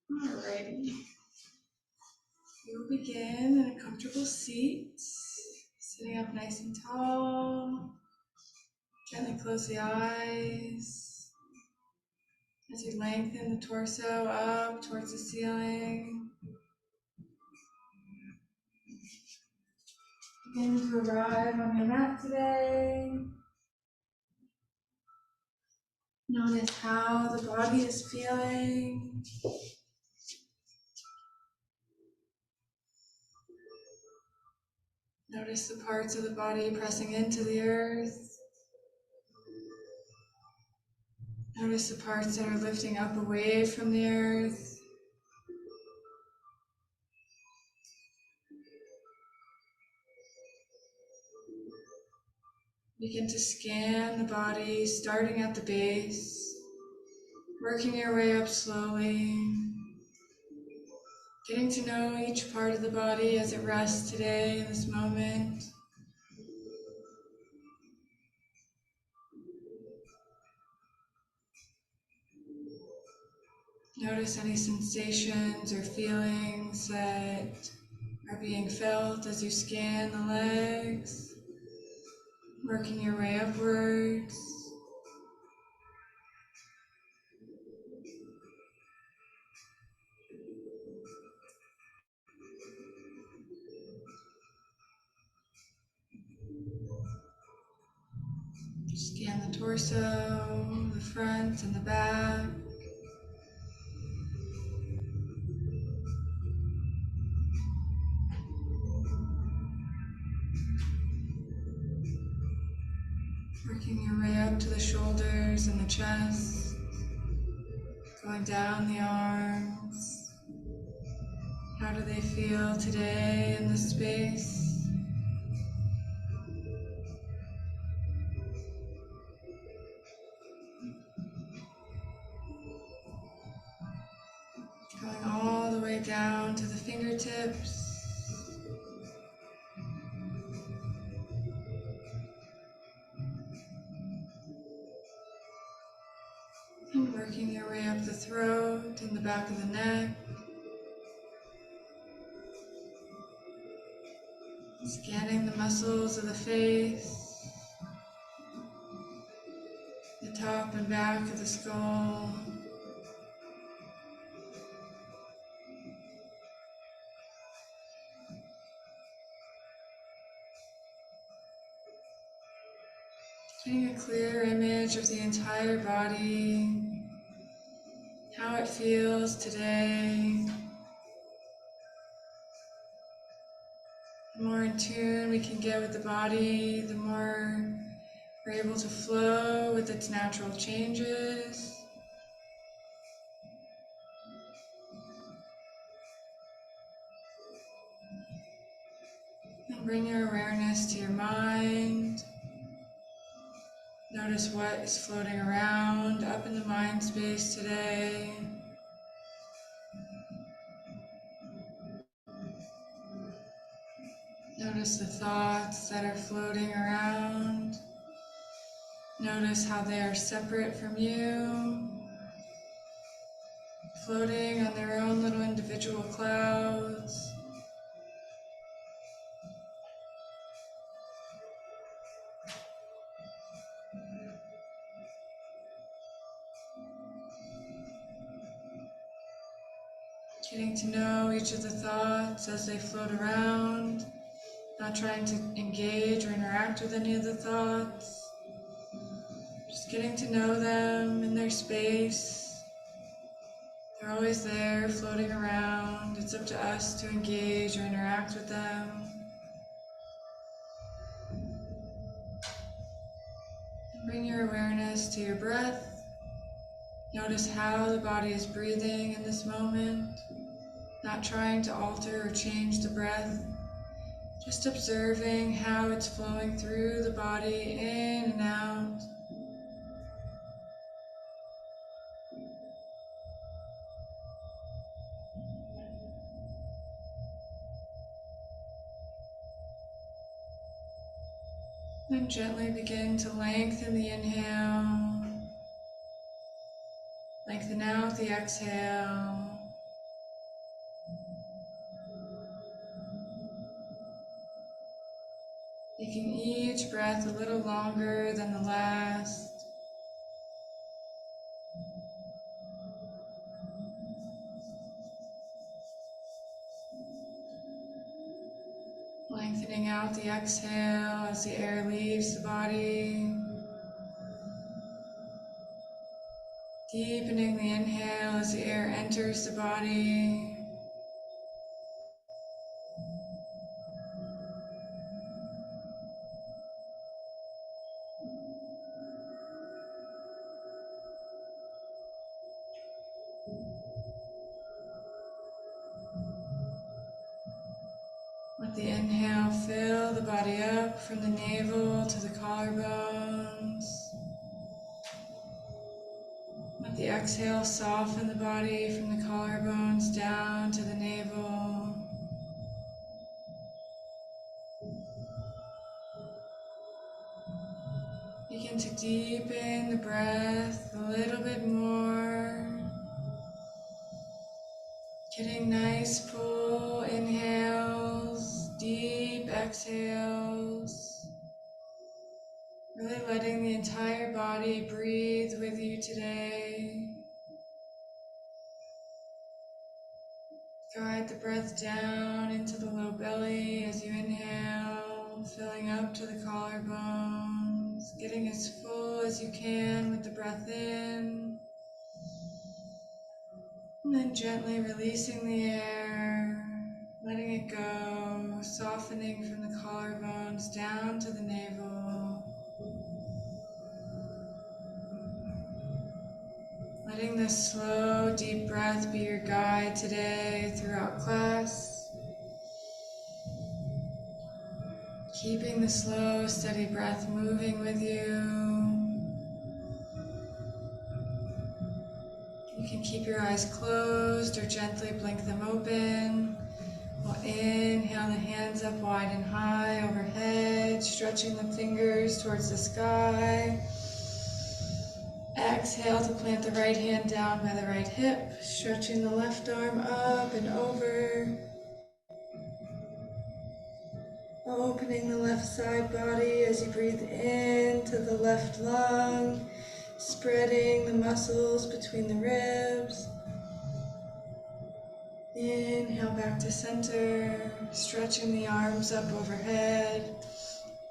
Alrighty. We'll begin in a comfortable seat, sitting up nice and tall. Gently close the eyes as you lengthen the torso up towards the ceiling. Begin to arrive on your mat today. Notice how the body is feeling. Notice the parts of the body pressing into the earth. Notice the parts that are lifting up away from the earth. Begin to scan the body, starting at the base, working your way up slowly, getting to know each part of the body as it rests today in this moment. Notice any sensations or feelings that are being felt as you scan the legs, working your way upwards. Scan the torso, the front and the back. Working your way up to the shoulders and the chest, going down the arms. How do they feel today in this space? Going all the way down to the fingertips. And working your way up the throat and the back of the neck. Scanning the muscles of the face, the top and back of the skull. Getting a clear image of the entire body, how it feels today. The more in tune we can get with the body, the more we're able to flow with its natural changes. And bring your awareness to your mind. Notice what is floating around up in the mind space today. Notice the thoughts that are floating around. Notice how they are separate from you, floating on their own little individual clouds. Getting to know each of the thoughts as they float around, not trying to engage or interact with any of the thoughts. Just getting to know them in their space. They're always there, floating around. It's up to us to engage or interact with them. And bring your awareness to your breath. Notice how the body is breathing in this moment, not trying to alter or change the breath, just observing how it's flowing through the body, in and out. Then gently begin to lengthen the inhale, lengthen out the exhale. Making each breath a little longer than the last. Lengthening out the exhale as the air leaves the body. Deepening the inhale as the air enters the body. Let the inhale fill the body up from the navel to the collarbones. Let the exhale soften the body from the collarbones down to the navel. Begin to deepen the breath a little bit more. Getting nice full inhales, deep exhales. Really letting the entire body breathe with you today. Guide the breath down into the low belly as you inhale, filling up to the collarbones, getting as full as you can with the breath in, and then gently releasing the air, letting it go, softening from the collarbones down to the navel. Letting this slow, deep breath be your guide today throughout class. Keeping the slow, steady breath moving with you. You can keep your eyes closed or gently blink them open. We'll inhale the hands up wide and high overhead, stretching the fingers towards the sky. Exhale to plant the right hand down by the right hip, stretching the left arm up and over. Opening the left side body as you breathe into the left lung, spreading the muscles between the ribs. Inhale back to center, stretching the arms up overhead.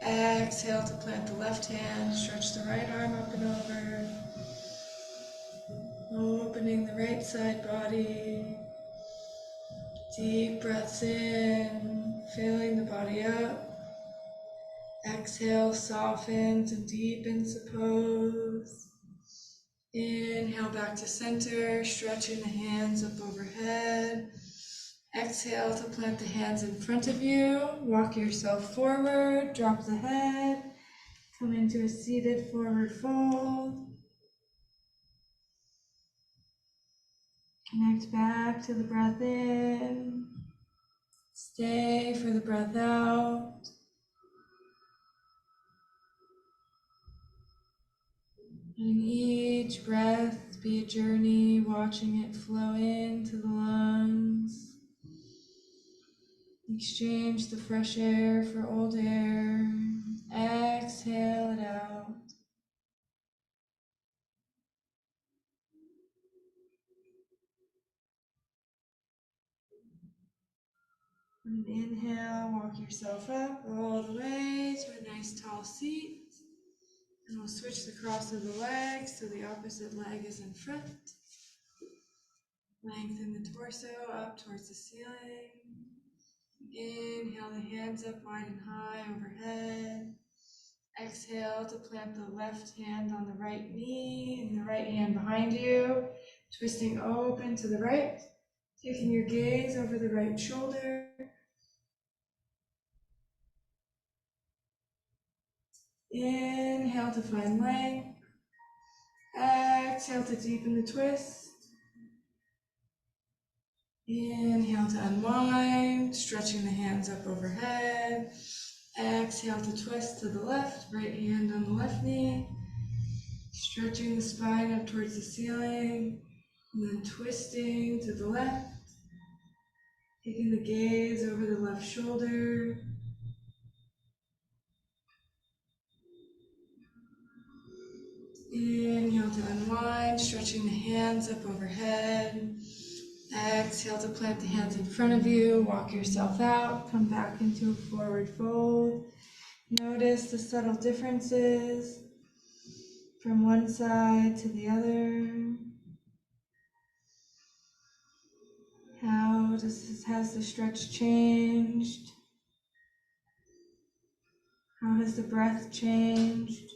Exhale to plant the left hand, stretch the right arm up and over. Opening the right side body. Deep breaths in, filling the body up. Exhale, softens and deepens the pose. Inhale back to center, stretching the hands up overhead. Exhale to plant the hands in front of you. Walk yourself forward, drop the head. Come into a seated forward fold. Connect back to the breath in. Stay for the breath out. Letting each breath be a journey, watching it flow into the lungs. Exchange the fresh air for old air. Exhale it out. On an inhale, walk yourself up all the way to a nice tall seat. And we'll switch the cross of the legs so the opposite leg is in front. Lengthen the torso up towards the ceiling. Inhale the hands up wide and high overhead. Exhale to plant the left hand on the right knee and the right hand behind you. Twisting open to the right. Taking your gaze over the right shoulder. Inhale to find length. Exhale to deepen the twist. Inhale to unwind, stretching the hands up overhead. Exhale to twist to the left, right hand on the left knee. Stretching the spine up towards the ceiling, and then twisting to the left. Taking the gaze over the left shoulder. spine, stretching the hands up overhead. Exhale to plant the hands in front of you, walk yourself out, come back into a forward fold. Notice the subtle differences from one side to the other. Has the stretch changed? How has the breath changed?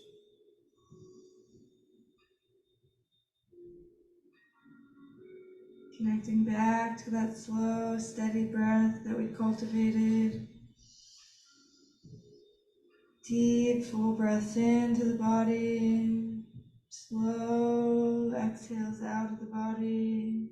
Connecting back to that slow, steady breath that we cultivated. Deep, full breaths into the body. Slow exhales out of the body.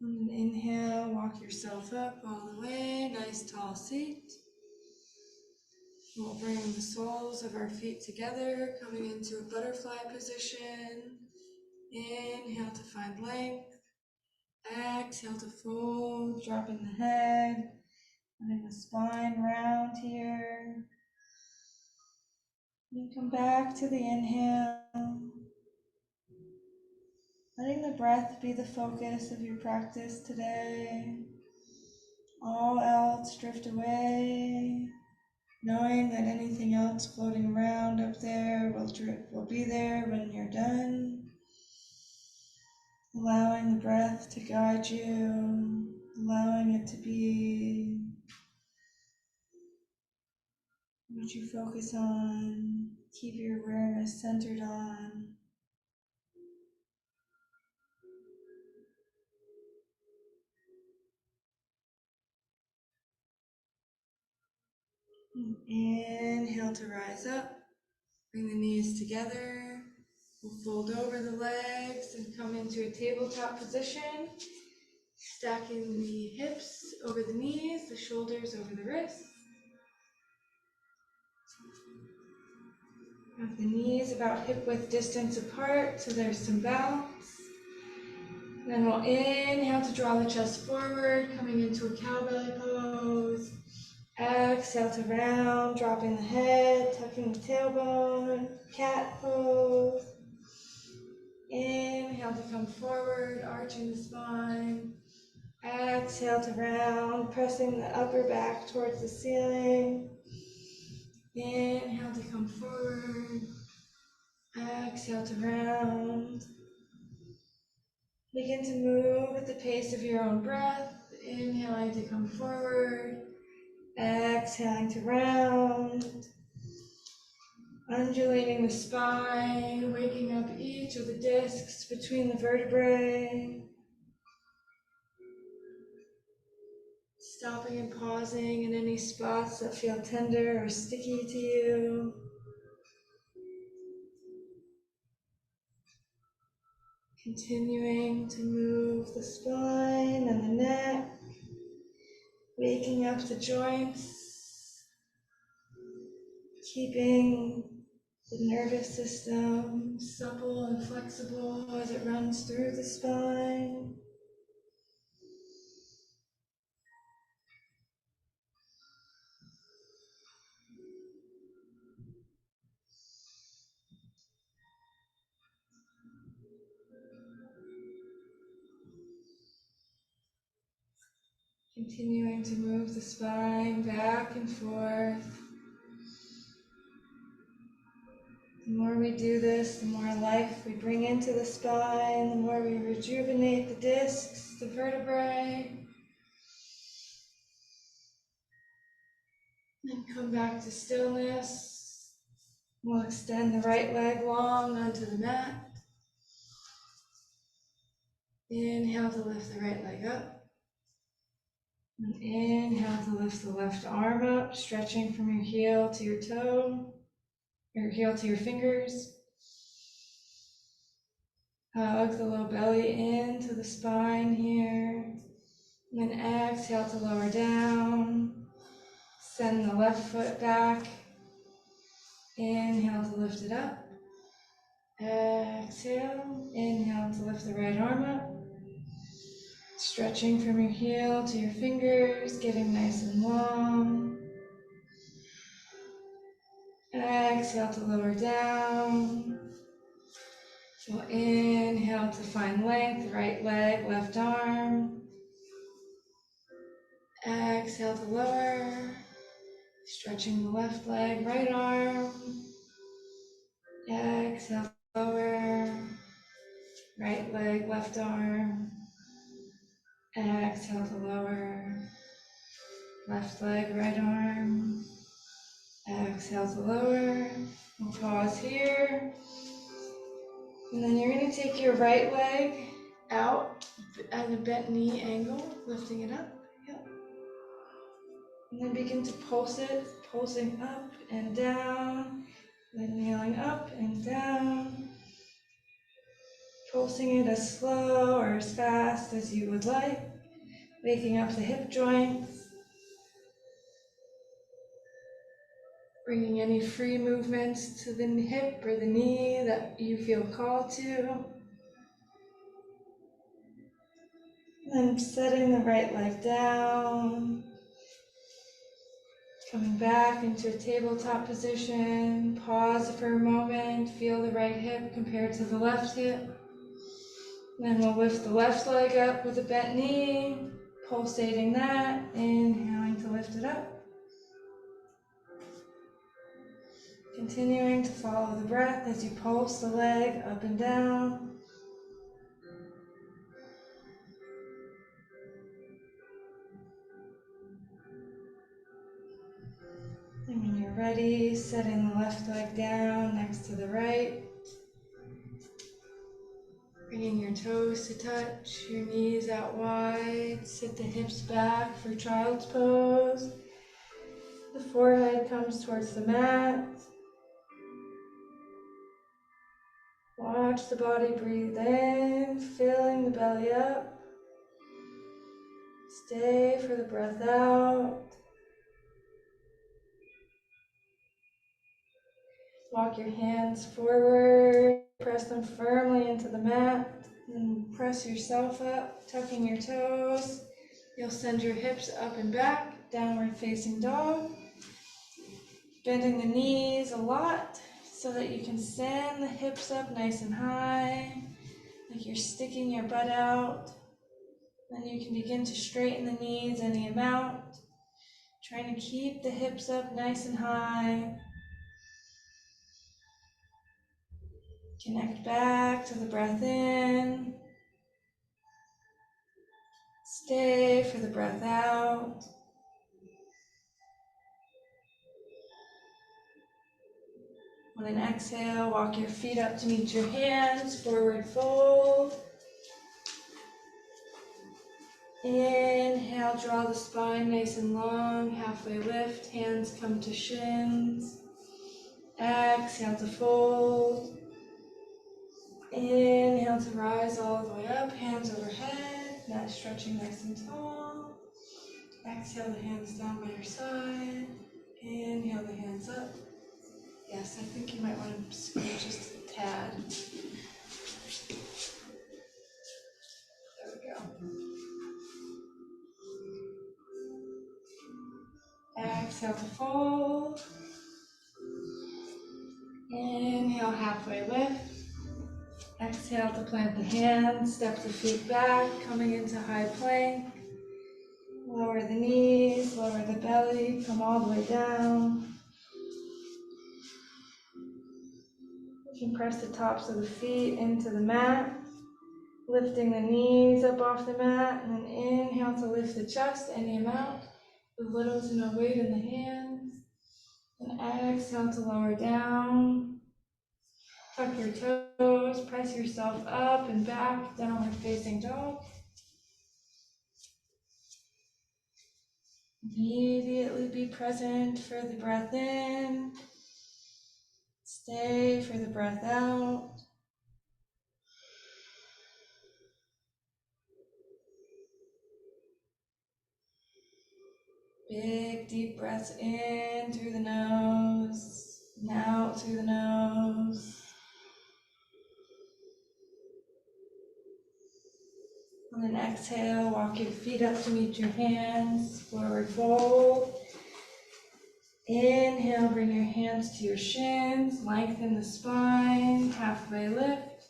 On an inhale, walk yourself up all the way, nice tall seat. We'll bring the soles of our feet together, coming into a butterfly position. Inhale to find length. Exhale to fold, dropping the head, letting the spine round here. And come back to the inhale. Letting the breath be the focus of your practice today. All else drift away. Knowing that anything else floating around up there will be there when you're done. Allowing the breath to guide you, allowing it to be what you focus on, keep your awareness centered on. Inhale to rise up, bring the knees together. We'll fold over the legs and come into a tabletop position, stacking the hips over the knees, the shoulders over the wrists. Have the knees about hip width distance apart so there's some balance. Then we'll inhale to draw the chest forward, coming into a cow belly pose. Exhale to round, dropping the head, tucking the tailbone, cat pose. Inhale to come forward, arching the spine. Exhale to round, pressing the upper back towards the ceiling. Inhale to come forward. Exhale to round. Begin to move at the pace of your own breath. Inhaling to come forward. Exhaling to round. Undulating the spine, waking up each of the discs between the vertebrae. Stopping and pausing in any spots that feel tender or sticky to you. Continuing to move the spine and the neck, waking up the joints, keeping the nervous system supple and flexible as it runs through the spine. Continuing to move the spine back and forth. The more we do this, the more life we bring into the spine, the more we rejuvenate the discs, the vertebrae. Then come back to stillness. We'll extend the right leg long onto the mat. Inhale to lift the right leg up. And inhale to lift the left arm up, stretching from your heel to your toe, your heel to your fingers. Hug the low belly into the spine here. And then exhale to lower down. Send the left foot back. Inhale to lift it up. Exhale. Inhale to lift the right arm up. Stretching from your heel to your fingers, getting nice and long. Exhale to lower down. So inhale to find length, right leg, left arm. Exhale to lower. Stretching the left leg, right arm. Exhale to lower. Right leg, left arm. Exhale to lower. Left leg, right arm. Exhale to lower. We'll pause here. And then you're going to take your right leg out at a bent knee angle, lifting it up. Yep. And then begin to pulse it, pulsing up and down, then kneeling up and down. Pulsing it as slow or as fast as you would like, waking up the hip joints. Bringing any free movements to the hip or the knee that you feel called to. Then setting the right leg down. Coming back into a tabletop position. Pause for a moment. Feel the right hip compared to the left hip. Then we'll lift the left leg up with a bent knee. Pulsating that. Inhaling to lift it up. Continuing to follow the breath as you pulse the leg up and down. And when you're ready, setting the left leg down next to the right. Bringing your toes to touch, your knees out wide. Sit the hips back for child's pose. The forehead comes towards the mat. Watch the body breathe in, filling the belly up. Stay for the breath out. Walk your hands forward, press them firmly into the mat, and press yourself up, tucking your toes. You'll send your hips up and back, downward facing dog. Bending the knees a lot so that you can send the hips up nice and high, like you're sticking your butt out. Then you can begin to straighten the knees any amount, trying to keep the hips up nice and high. Connect back to the breath in. Stay for the breath out. On an exhale, walk your feet up to meet your hands, forward fold. Inhale, draw the spine nice and long, halfway lift, hands come to shins. Exhale to fold. Inhale to rise all the way up, hands overhead, mat stretching nice and tall. Exhale the hands down by your side. Inhale the hands up. Yes, I think you might want to scoot just a tad. There we go. Exhale to fold. Inhale, halfway lift. Exhale to plant the hands, step the feet back, coming into high plank. Lower the knees, lower the belly, come all the way down. You can press the tops of the feet into the mat, lifting the knees up off the mat, and then inhale to lift the chest any amount, with little to no weight in the hands. And exhale to lower down. Tuck your toes, press yourself up and back, downward facing dog. Immediately be present for the breath in. Stay for the breath out. Big deep breaths in through the nose, and out through the nose. And then exhale, walk your feet up to meet your hands, forward fold. Inhale, bring your hands to your shins, lengthen the spine, halfway lift.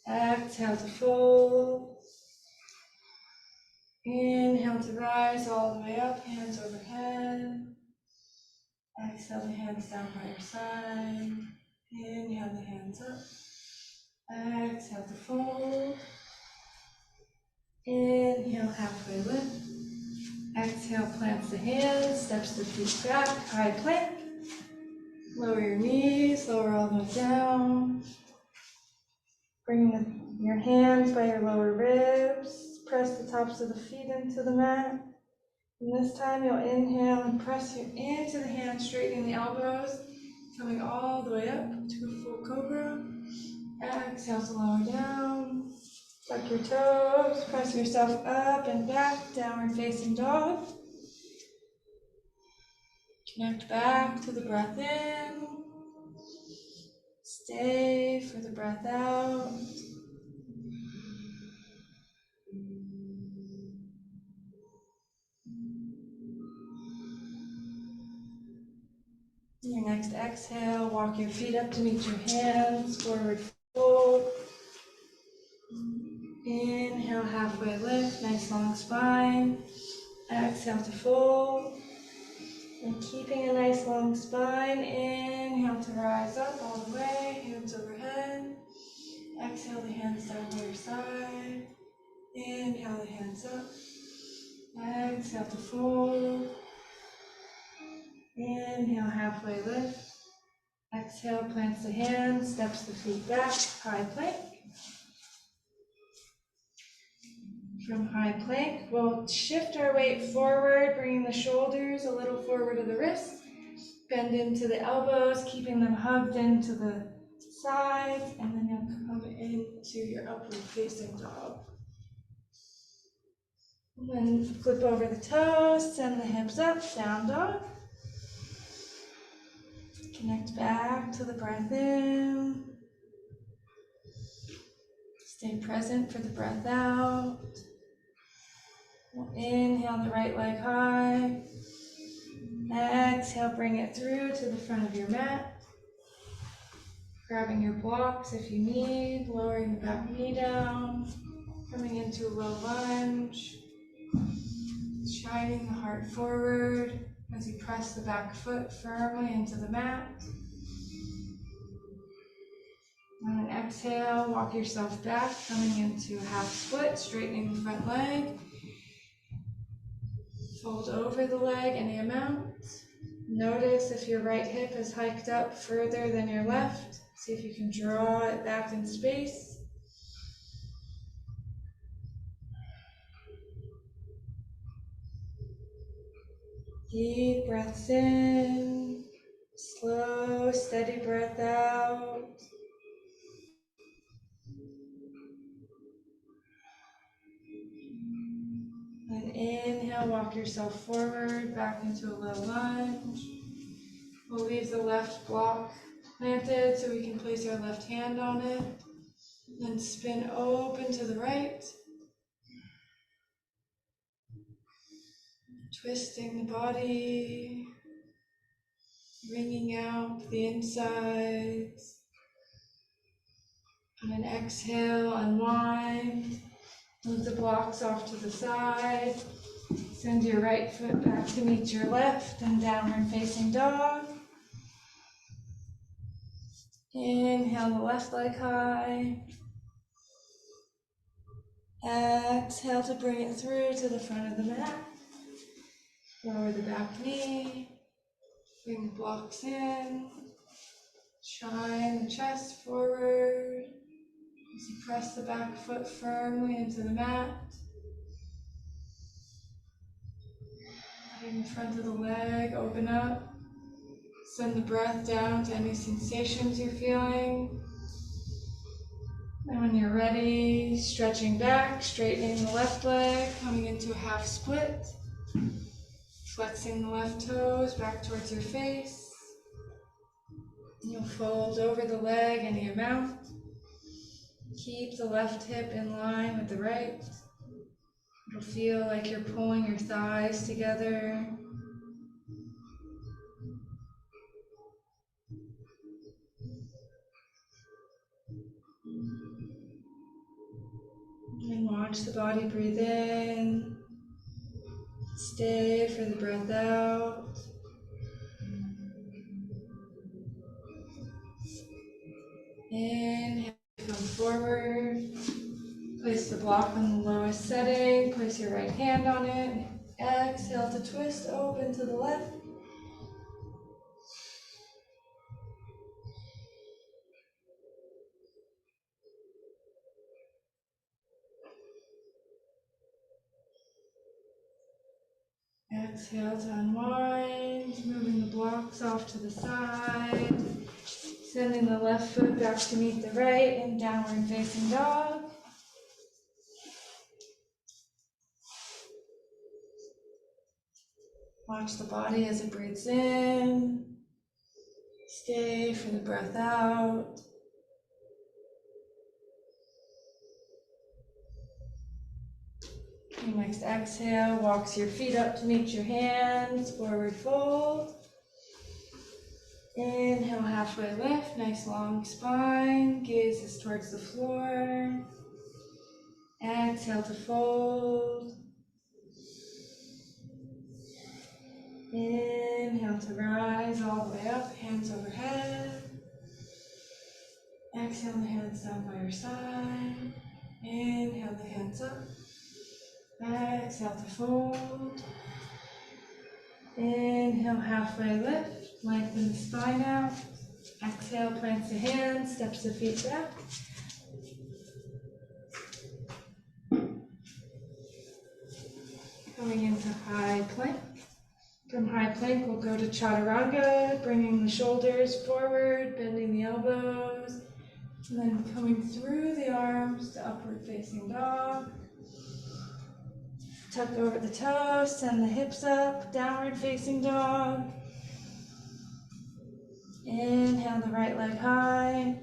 Exhale to fold. Inhale to rise all the way up, hands overhead. Exhale the hands down by your side. Inhale the hands up. Exhale to fold. Inhale, halfway lift. Exhale, plants the hands, steps the feet back, high plank. Lower your knees, lower all the way down. Bring your hands by your lower ribs. Press the tops of the feet into the mat. And this time you'll inhale and press into the hands, straightening the elbows, coming all the way up to a full cobra. Exhale to lower down. Tuck your toes, press yourself up and back, downward facing dog. Connect back to the breath in. Stay for the breath out. Your next exhale, walk your feet up to meet your hands, forward fold. Inhale, halfway lift, nice long spine. Exhale to fold. And keeping a nice long spine, inhale to rise up all the way, hands overhead. Exhale the hands down by your side. Inhale the hands up. Exhale to fold. Inhale, halfway lift. Exhale, plants the hands, steps the feet back, high plank. From high plank, we'll shift our weight forward, bringing the shoulders a little forward to the wrists. Bend into the elbows, keeping them hugged into the sides, and then you'll come into your upward facing dog. And then flip over the toes, send the hips up, down dog. Connect back to the breath in. Stay present for the breath out. We'll inhale the right leg high. Exhale, bring it through to the front of your mat. Grabbing your blocks if you need, lowering the back knee down, coming into a low lunge. Shining the heart forward as you press the back foot firmly into the mat. On an exhale, walk yourself back, coming into a half split, straightening the front leg. Fold over the leg any amount. Notice if your right hip is hiked up further than your left. See if you can draw it back in space. Deep breaths in, slow, steady breath out. And inhale, walk yourself forward, back into a low lunge. We'll leave the left block planted so we can place our left hand on it. Then spin open to the right. Twisting the body, wringing out the insides. And then exhale, unwind. Move the blocks off to the side. Send your right foot back to meet your left and downward facing dog. Inhale the left leg high. Exhale to bring it through to the front of the mat. Lower the back knee. Bring the blocks in. Shine the chest forward as you press the back foot firmly into the mat. Letting the front of the leg open up. Send the breath down to any sensations you're feeling. And when you're ready, stretching back, straightening the left leg, coming into a half split. Flexing the left toes back towards your face. You'll fold over the leg any amount. Keep the left hip in line with the right. It'll feel like you're pulling your thighs together. And watch the body breathe in. Stay for the breath out. Inhale, come forward. Place the block on the lowest setting. Place your right hand on it. Exhale to twist open to the left. Exhale to unwind, moving the blocks off to the side. Sending the left foot back to meet the right in downward facing dog. Watch the body as it breathes in. Stay for the breath out. Your next exhale, walks your feet up to meet your hands, forward fold. Inhale, halfway lift, nice long spine, gazes towards the floor. Exhale to fold. Inhale to rise all the way up, hands overhead. Exhale, the hands down by your side. Inhale, the hands up. Exhale to fold. Inhale, halfway lift, lengthen the spine out. Exhale, plants the hands, steps the feet back. Coming into high plank. From high plank, we'll go to chaturanga, bringing the shoulders forward, bending the elbows, and then coming through the arms to upward facing dog. Tuck over the toes, send the hips up, downward facing dog. Inhale the right leg high.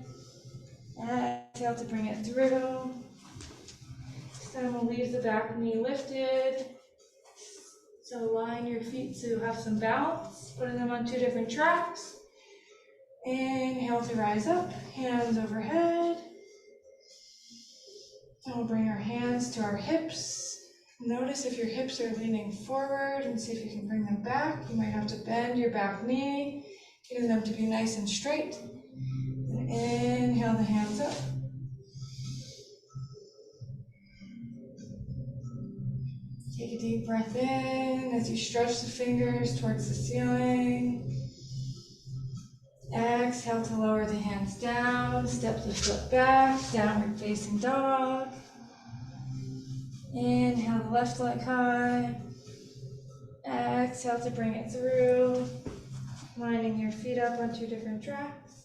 Exhale to bring it through. This time we'll leave the back knee lifted. So line your feet to have some balance, putting them on two different tracks. Inhale to rise up, hands overhead. And we'll bring our hands to our hips. Notice if your hips are leaning forward and see if you can bring them back. You might have to bend your back knee, getting them to be nice and straight. And inhale the hands up. Take a deep breath in as you stretch the fingers towards the ceiling. Exhale to lower the hands down, step the foot back, downward facing dog. Inhale the left leg high. Exhale to bring it through, lining your feet up on two different tracks.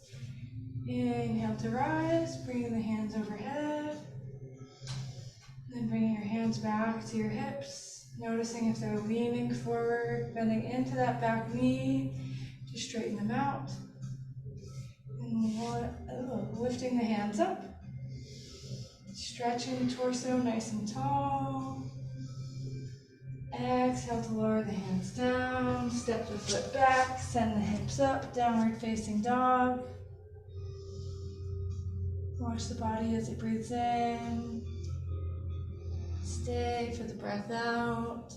Inhale to rise, bringing the hands overhead. Then bringing your hands back to your hips, noticing if they're leaning forward, bending into that back knee to straighten them out. And lifting the hands up, stretching the torso nice and tall. Exhale to lower the hands down, step the foot back, send the hips up, downward facing dog. Watch the body as it breathes in. Stay for the breath out.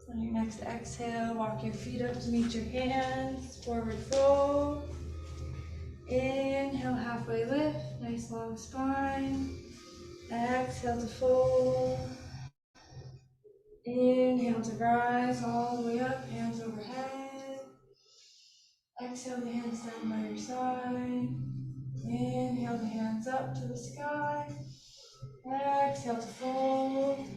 On your next exhale, walk your feet up to meet your hands, forward fold. Inhale, halfway lift, nice long spine. Exhale to fold. Inhale to rise all the way up, hands overhead. Exhale the hands down by your side. Inhale the hands up to the sky. Exhale to fold.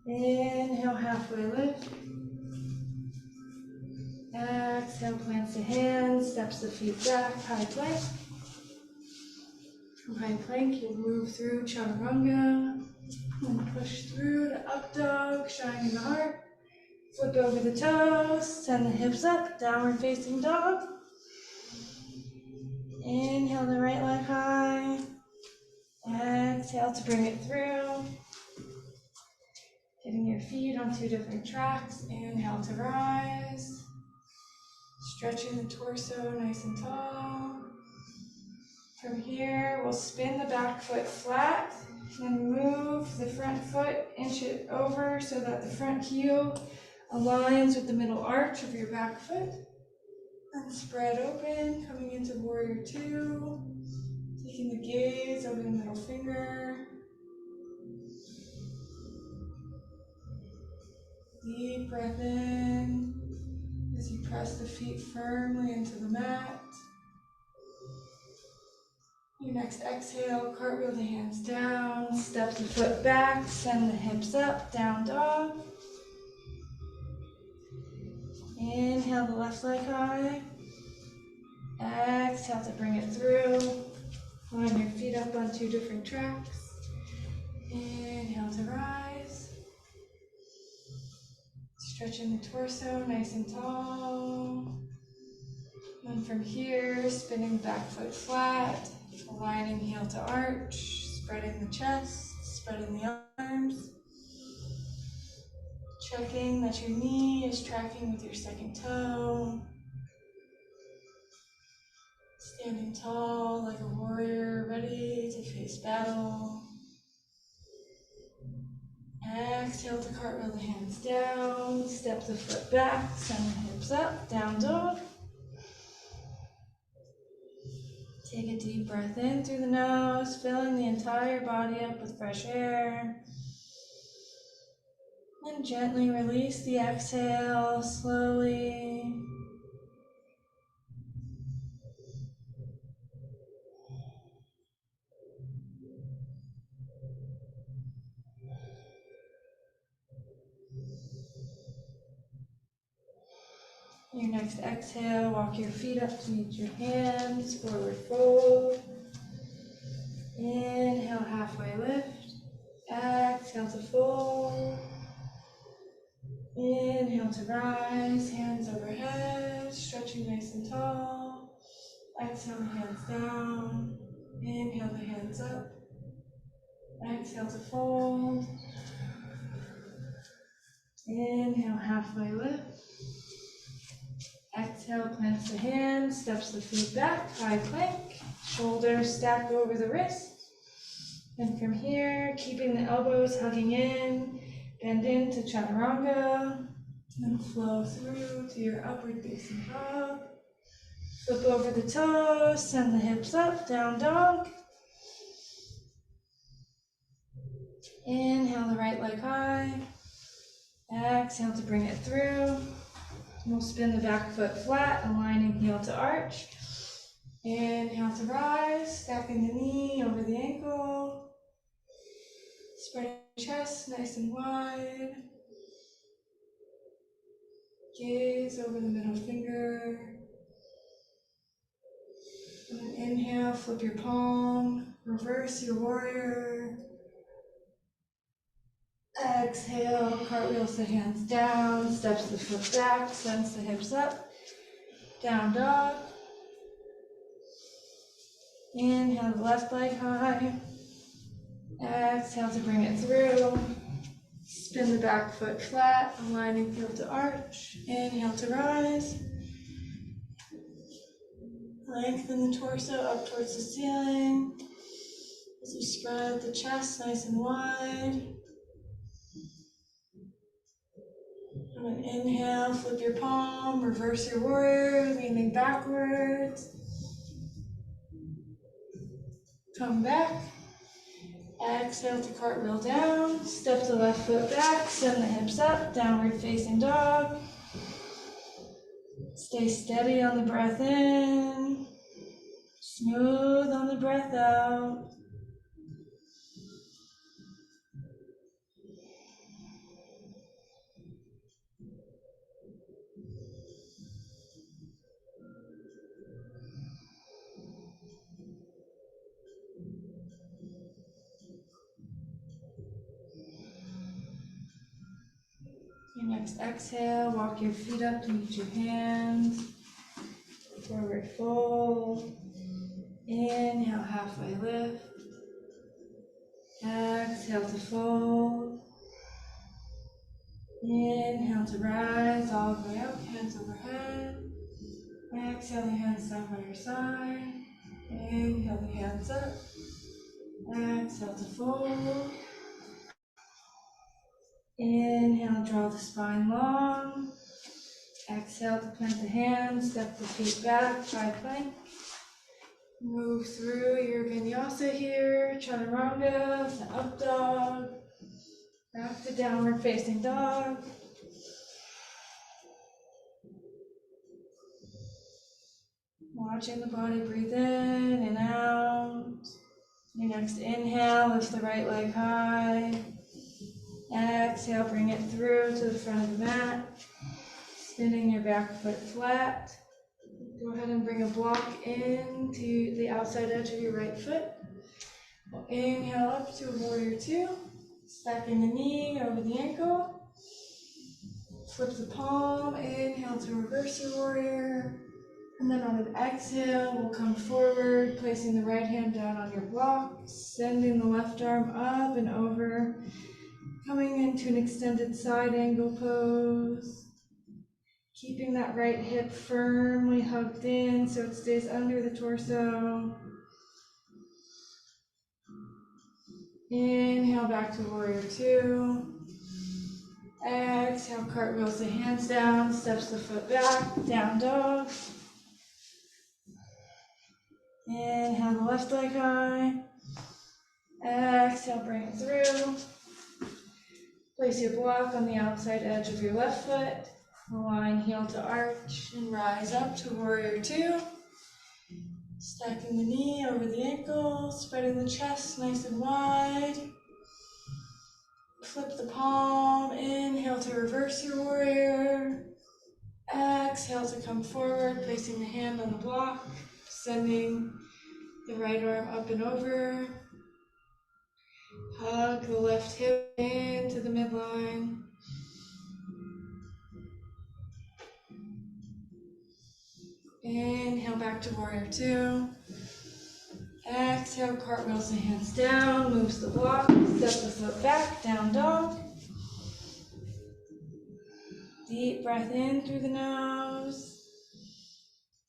Inhale, halfway lift. Exhale, plants the hands, steps the feet back, high plank. From high plank, you'll move through chaturanga and push through to up dog, shining the heart. Flip over the toes, send the hips up, downward facing dog. Inhale the right leg high. Exhale to bring it through. Getting your feet on 2 different tracks. Inhale to rise. Stretching the torso nice and tall. From here, we'll spin the back foot flat and move the front foot, inch it over so that the front heel aligns with the middle arch of your back foot. And spread open, coming into warrior 2. Taking the gaze over the middle finger. Deep breath in as you press the feet firmly into the mat. Your next exhale, cartwheel the hands down, step the foot back, send the hips up, down dog. Inhale the left leg high. Exhale to bring it through. Line your feet up on 2 different tracks. Inhale to rise. Stretching the torso nice and tall. And from here, spinning back foot flat, aligning heel to arch, spreading the chest, spreading the arms. Checking that your knee is tracking with your second toe. Standing tall like a warrior, ready to face battle. Exhale to cartwheel the hands down, step the foot back, send the hips up, down dog. Take a deep breath in through the nose, filling the entire body up with fresh air. And gently release the exhale, slowly. Your next exhale, walk your feet up to meet your hands, forward fold. Inhale, halfway lift. Exhale to fold. Inhale to rise, hands overhead, stretching nice and tall. Exhale the hands down. Inhale the hands up. Exhale to fold. Inhale, halfway lift. Exhale, plants the hands, steps the feet back, high plank. Shoulders stack over the wrists. And from here, keeping the elbows hugging in, bend into chaturanga, and flow through to your upward facing dog. Flip over the toes, send the hips up, down dog. Inhale the right leg high. Exhale to bring it through. We'll spin the back foot flat, aligning heel to arch. Inhale to rise, stacking the knee over the ankle. Spreading the chest nice and wide. Gaze over the middle finger. And then inhale, flip your palm, reverse your warrior. Exhale, cartwheels the hands down, steps the foot back, sends the hips up, down dog. Inhale the left leg high. Exhale to bring it through. Spin the back foot flat, aligning heel to arch. Inhale to rise. Lengthen the torso up towards the ceiling as you spread the chest nice and wide. And then inhale, flip your palm, reverse your warrior, leaning backwards. Come back. Exhale to cartwheel down. Step the left foot back, send the hips up, downward facing dog. Stay steady on the breath in. Smooth on the breath out. Your next exhale, walk your feet up to meet your hands. Forward fold. Inhale, halfway lift. Exhale to fold. Inhale to rise all the way up, hands overhead. Exhale the hands down by your side. Inhale the hands up. Exhale to fold. Inhale, draw the spine long. Exhale to plant the hands, step the feet back, five plank. Move through your Vinyasa here, Chaturanga, to up dog, back to downward facing dog. Watching the body breathe in and out. Your next inhale, lift the right leg high. Exhale, bring it through to the front of the mat. Spinning your back foot flat. Go ahead and bring a block into the outside edge of your right foot. We'll inhale up to a warrior two. Stacking the knee over the ankle. Flip the palm. Inhale to reverse your warrior. And then on an exhale, we'll come forward, placing the right hand down on your block, sending the left arm up and over, coming into an extended side angle pose. Keeping that right hip firmly hugged in so it stays under the torso. Inhale back to warrior two. Exhale, cartwheels the hands down, steps the foot back, down dog. Inhale the left leg high. Exhale, bring it through. Place your block on the outside edge of your left foot. Align heel to arch and rise up to warrior two. Stacking the knee over the ankle, spreading the chest nice and wide. Flip the palm, inhale to reverse your warrior. Exhale to come forward, placing the hand on the block, sending the right arm up and over. Hug the left hip into the midline. Inhale back to warrior two. Exhale, cartwheels the hands down, moves the block, step the foot back, down dog. Deep breath in through the nose.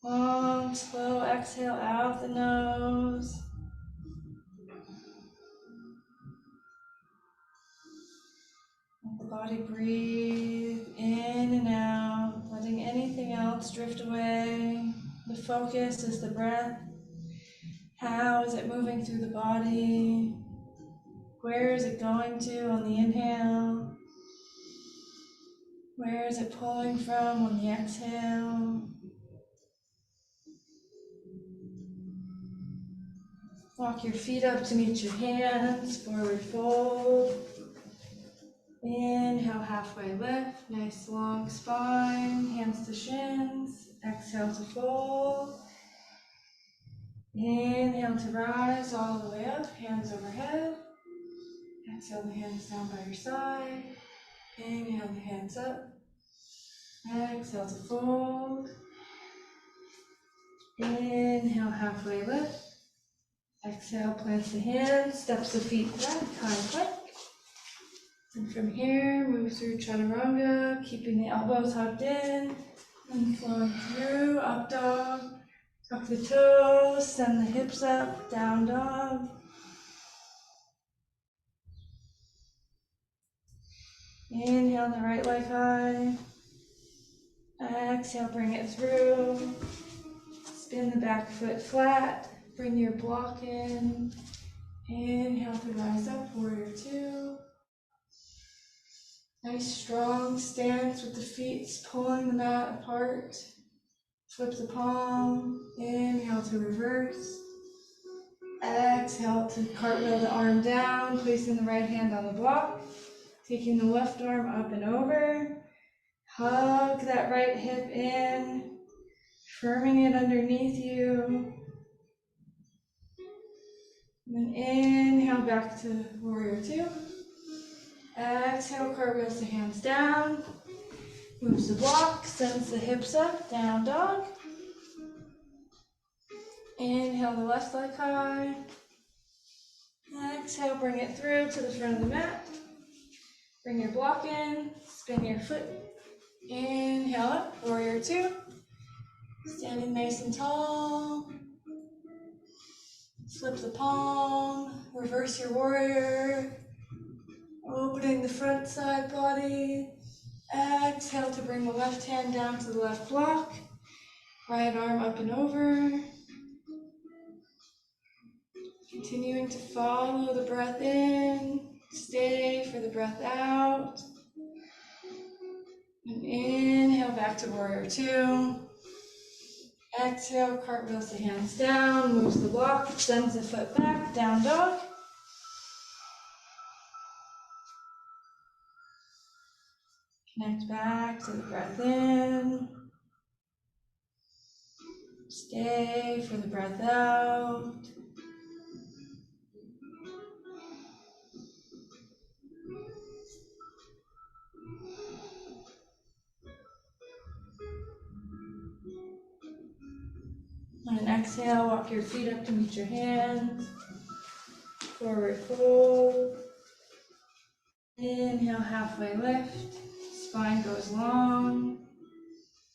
Long, slow exhale out the nose. Let the body breathe in and out, letting anything else drift away. The focus is the breath. How is it moving through the body? Where is it going to on the inhale? Where is it pulling from on the exhale? Walk your feet up to meet your hands, forward fold. Inhale, halfway lift, nice long spine, hands to shins. Exhale to fold. Inhale to rise all the way up, hands overhead. Exhale the hands down by your side. Inhale the hands up. Exhale to fold. Inhale, halfway lift. Exhale, plants the hands, steps the feet back, high plank. And from here, move through Chaturanga, keeping the elbows hugged in, and flowing through, up dog. Tuck the toes, send the hips up, down dog. Inhale the right leg high. Exhale, bring it through. Spin the back foot flat. Bring your block in. Inhale to rise up, warrior two. Nice strong stance with the feet pulling the mat apart. Flip the palm. Inhale to reverse. Exhale to cartwheel the arm down, placing the right hand on the block. Taking the left arm up and over. Hug that right hip in, firming it underneath you. And then inhale back to warrior two. Exhale, cartwheels the hands down. Moves the block, sends the hips up, down dog. Inhale the left leg high. Exhale, bring it through to the front of the mat. Bring your block in, spin your foot. Inhale up, warrior two. Standing nice and tall. Flip the palm, reverse your warrior. Opening the front side body. Exhale to bring the left hand down to the left block. Right arm up and over. Continuing to follow the breath in. Stay for the breath out. And inhale back to warrior two. Exhale, cartwheels the hands down, moves the block, sends the foot back, down dog. Connect back to the breath in. Stay for the breath out. On an exhale, walk your feet up to meet your hands. Forward fold. Inhale, halfway lift. Spine goes long.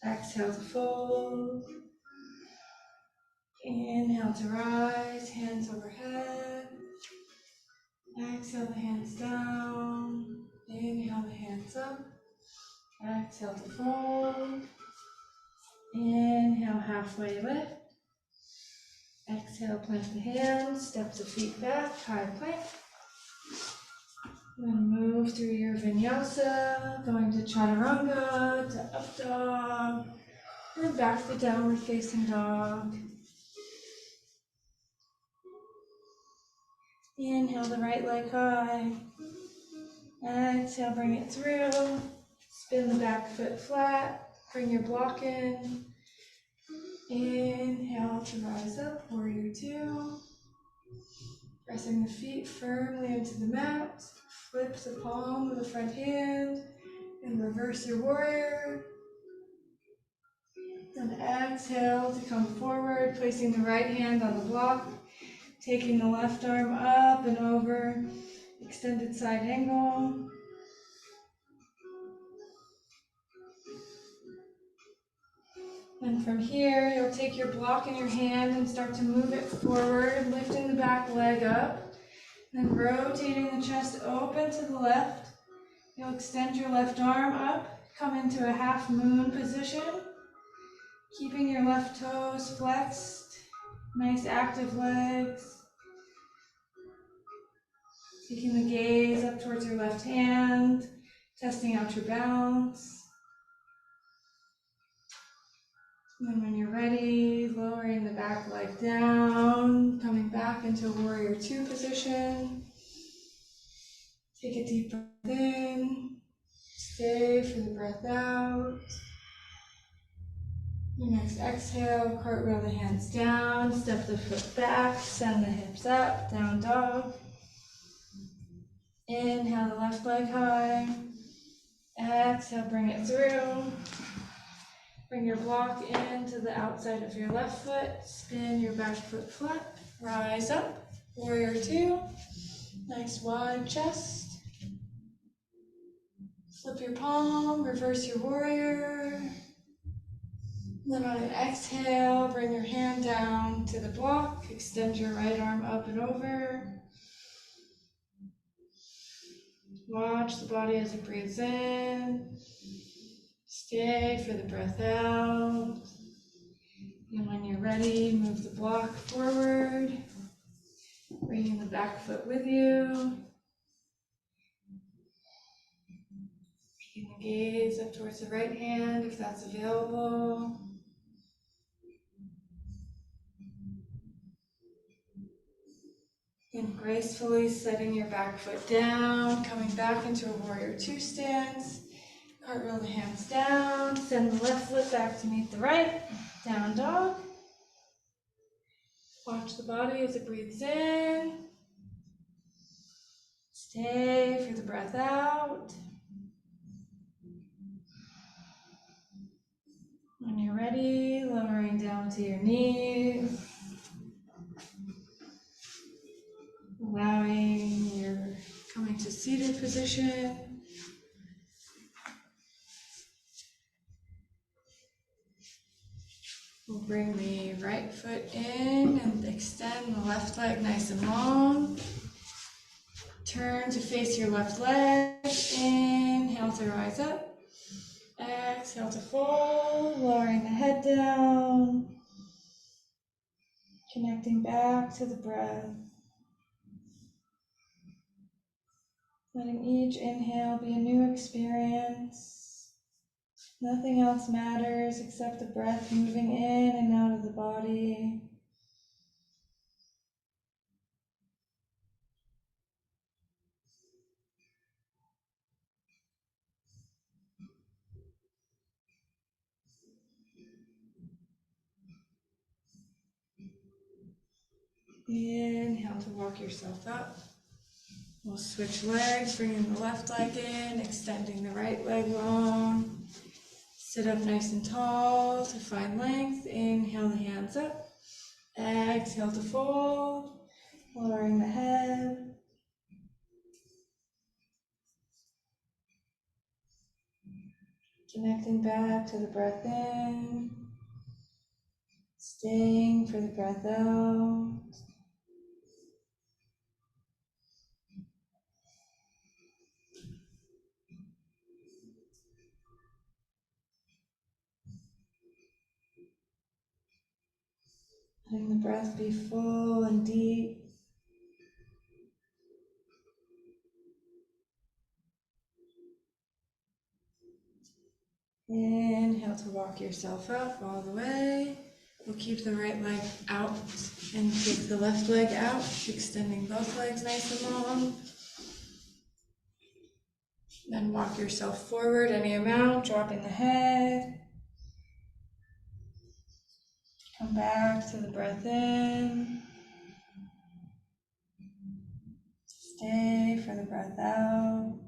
Exhale to fold. Inhale to rise, hands overhead. Exhale the hands down. Inhale the hands up. Exhale to fold. Inhale, halfway lift. Exhale, plant the hands, step the feet back, high plank. Then move through your Vinyasa, going to Chaturanga, to up dog, and back to downward facing dog. Inhale the right leg high. Exhale, bring it through. Spin the back foot flat, bring your block in. Inhale to rise up, warrior two. Pressing the feet firmly into the mat. Flip the palm of the front hand and reverse your warrior. Then exhale to come forward, placing the right hand on the block, taking the left arm up and over, extended side angle. And from here, you'll take your block in your hand and start to move it forward, lifting the back leg up, then rotating the chest open to the left. You'll extend your left arm up, come into a half moon position, keeping your left toes flexed, nice active legs. Taking the gaze up towards your left hand, testing out your balance. And then when you're ready, lowering the back leg down, coming back into warrior two position. Take a deep breath in, stay for the breath out. Your next exhale, cartwheel the hands down, step the foot back, send the hips up, down dog. Inhale the left leg high. Exhale, bring it through. Bring your block into the outside of your left foot. Spin your back foot flat. Rise up. Warrior two. Nice wide chest. Flip your palm. Reverse your warrior. Then on an exhale, bring your hand down to the block. Extend your right arm up and over. Watch the body as it breathes in. Stay for the breath out. And when you're ready, move the block forward, bringing the back foot with you. Taking the gaze up towards the right hand if that's available. And gracefully setting your back foot down, coming back into a warrior two stance. Cartwheel the hands down, send the left foot back to meet the right, down dog. Watch the body as it breathes in. Stay for the breath out. When you're ready, lowering down to your knees, allowing your coming to seated position. We'll bring the right foot in and extend the left leg nice and long. Turn to face your left leg. Inhale to rise up. Exhale to fold, lowering the head down. Connecting back to the breath. Letting each inhale be a new experience. Nothing else matters except the breath moving in and out of the body. Inhale to walk yourself up. We'll switch legs, bringing the left leg in, extending the right leg long. Sit up nice and tall to find length. Inhale the hands up. Exhale to fold, lowering the head. Connecting back to the breath in. Staying for the breath out. Letting the breath be full and deep. Inhale to walk yourself up all the way. We'll keep the right leg out and take the left leg out, extending both legs nice and long. Then walk yourself forward any amount, dropping the head. Come back to the breath in. Stay for the breath out.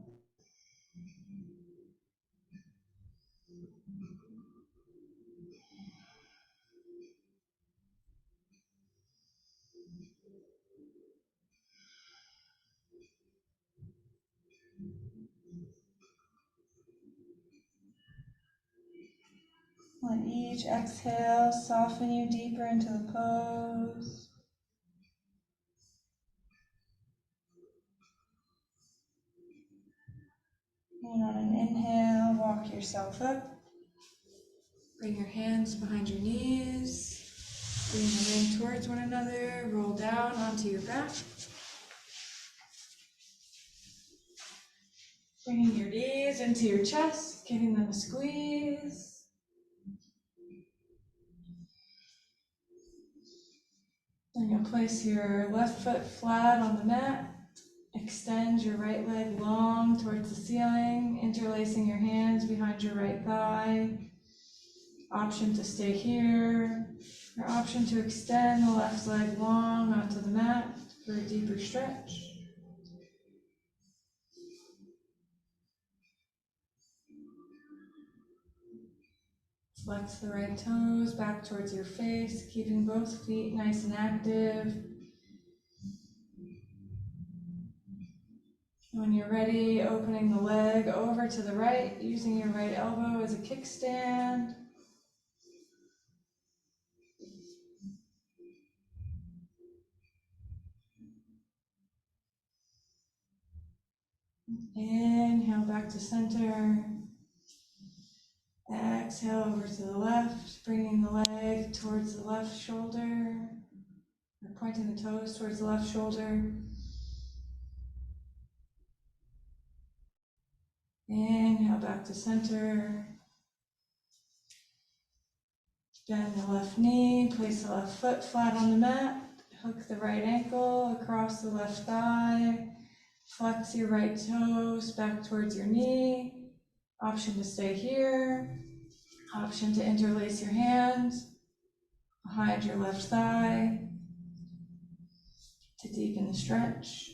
Let each exhale soften you deeper into the pose. And on an inhale, walk yourself up. Bring your hands behind your knees. Bring them in towards one another. Roll down onto your back. Bringing your knees into your chest, giving them a squeeze. Then you'll place your left foot flat on the mat. Extend your right leg long towards the ceiling, interlacing your hands behind your right thigh. Option to stay here, or option to extend the left leg long onto the mat for a deeper stretch. Flex the right toes back towards your face, keeping both feet nice and active. When you're ready, opening the leg over to the right, using your right elbow as a kickstand. Inhale back to center. Exhale over to the left, bringing the leg towards the left shoulder, or pointing the toes towards the left shoulder. Inhale back to center. Bend the left knee, place the left foot flat on the mat, hook the right ankle across the left thigh, flex your right toes back towards your knee. Option to stay here. Option to interlace your hands behind your left thigh to deepen the stretch.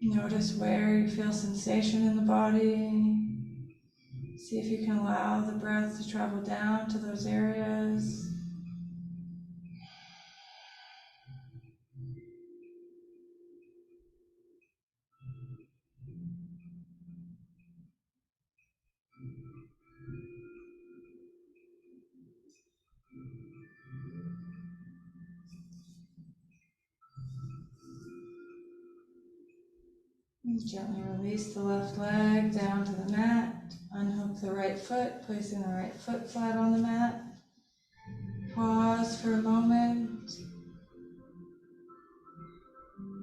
Notice where you feel sensation in the body. See if you can allow the breath to travel down to those areas. And gently release the left leg down to the mat. Unhook the right foot, placing the right foot flat on the mat. Pause for a moment.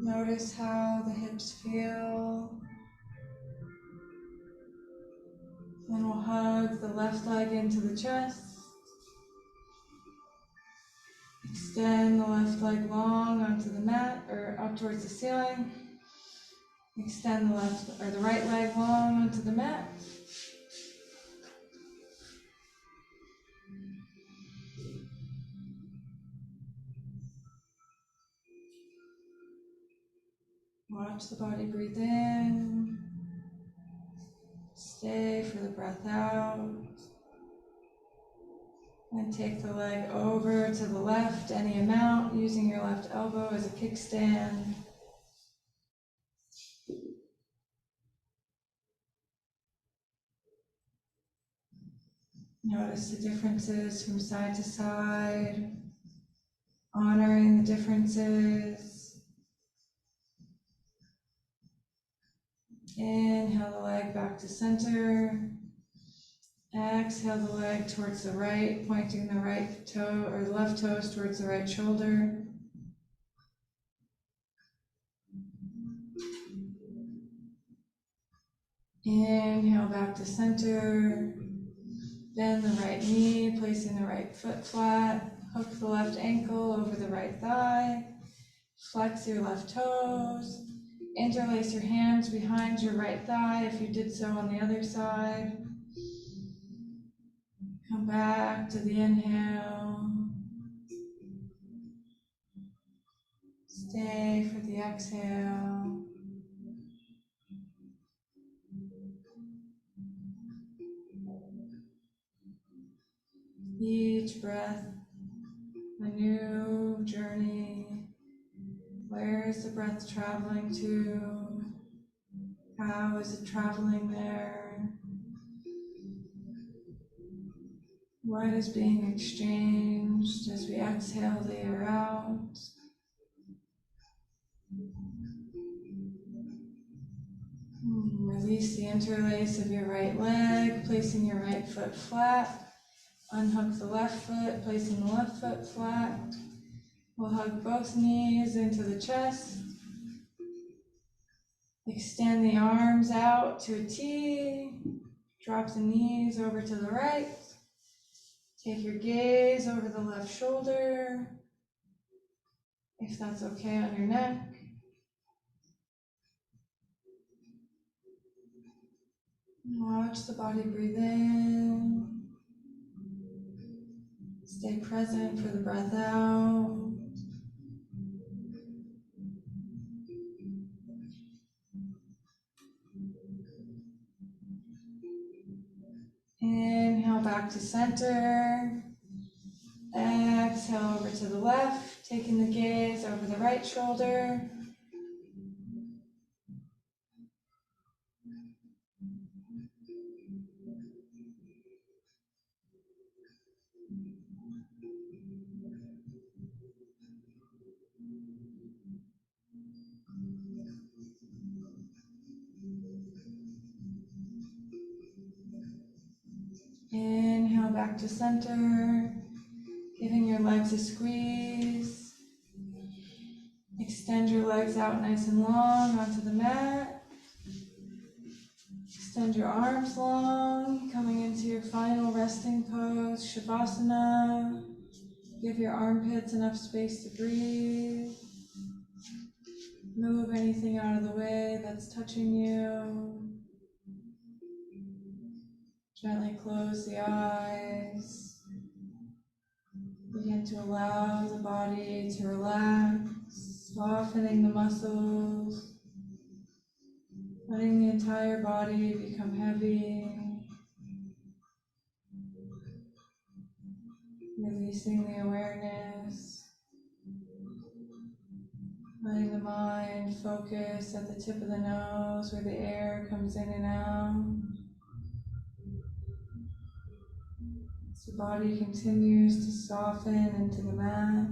Notice how the hips feel. Then we'll hug the left leg into the chest. Extend the left leg long onto the mat or up towards the ceiling. Extend the left or the right leg long onto the mat. Watch the body breathe in. Stay for the breath out. And take the leg over to the left any amount, using your left elbow as a kickstand. Notice the differences from side to side, honoring the differences. Inhale the leg back to center. Exhale the leg towards the right, pointing the right toe or the left toes towards the right shoulder. Inhale back to center. Bend the right knee, placing the right foot flat. Hook the left ankle over the right thigh. Flex your left toes. Interlace your hands behind your right thigh if you did so on the other side. Come back to the inhale. Stay for the exhale. Each breath, a new journey. Where is the breath traveling to? How is it traveling there? What is being exchanged as we exhale the air out? Release the interlace of your right leg, placing your right foot flat. Unhook the left foot, placing the left foot flat. We'll hug both knees into the chest. Extend the arms out to a T. Drop the knees over to the right. Take your gaze over the left shoulder, if that's okay on your neck. Watch the body breathe in. Stay present for the breath out. Inhale back to center. Exhale over to the left, taking the gaze over the right shoulder. Inhale back to center, giving your legs a squeeze. Extend your legs out nice and long onto the mat. Extend your arms long, coming into your final resting pose, Shavasana. Give your armpits enough space to breathe. Move anything out of the way that's touching you. Gently close the eyes. Begin to allow the body to relax, softening the muscles. Letting the entire body become heavy, releasing the awareness, letting the mind focus at the tip of the nose where the air comes in and out. As the body continues to soften into the mat.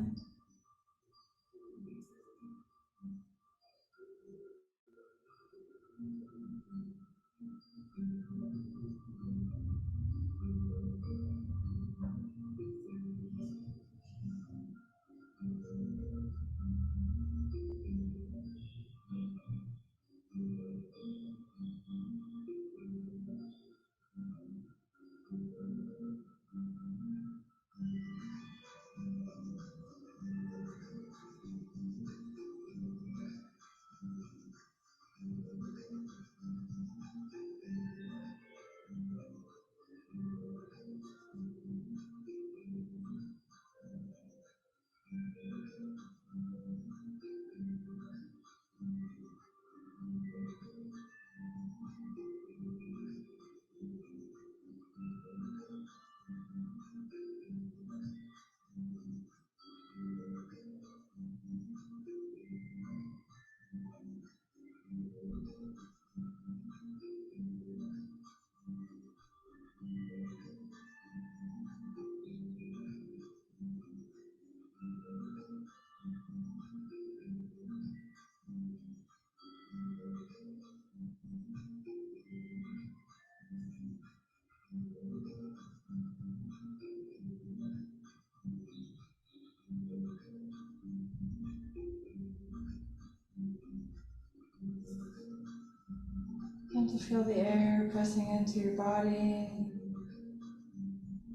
And to feel the air pressing into your body,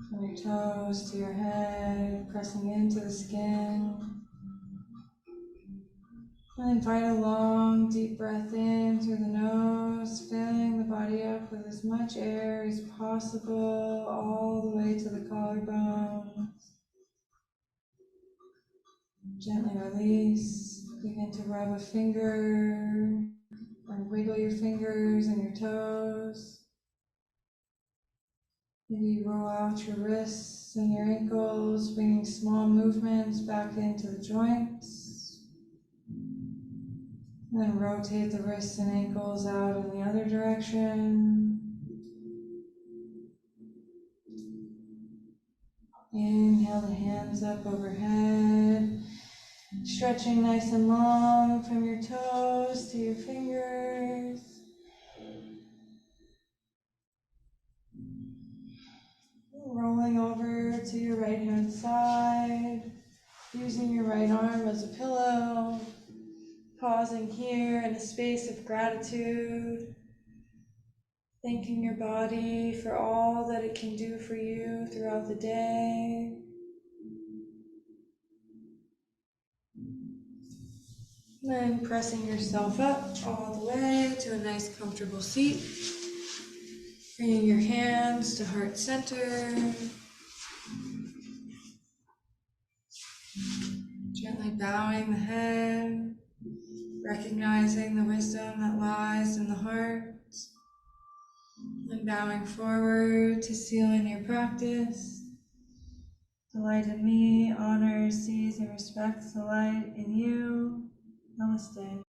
from your toes to your head, pressing into the skin. And invite a long, deep breath in through the nose, filling the body up with as much air as possible, all the way to the collarbone. Gently release. Begin to rub a finger or wiggle your fingers and your toes. Maybe roll out your wrists and your ankles, bringing small movements back into the joints. And then rotate the wrists and ankles out in the other direction. Inhale the hands up overhead, stretching nice and long from your toes to your fingers. Rolling over to your right hand side, using your right arm as a pillow, pausing here in a space of gratitude, thanking your body for all that it can do for you throughout the day. Then pressing yourself up all the way to a nice comfortable seat. Bringing your hands to heart center. Gently bowing the head, recognizing the wisdom that lies in the heart. And bowing forward to seal in your practice. The light in me honors, sees, and respects the light in you. Namaste.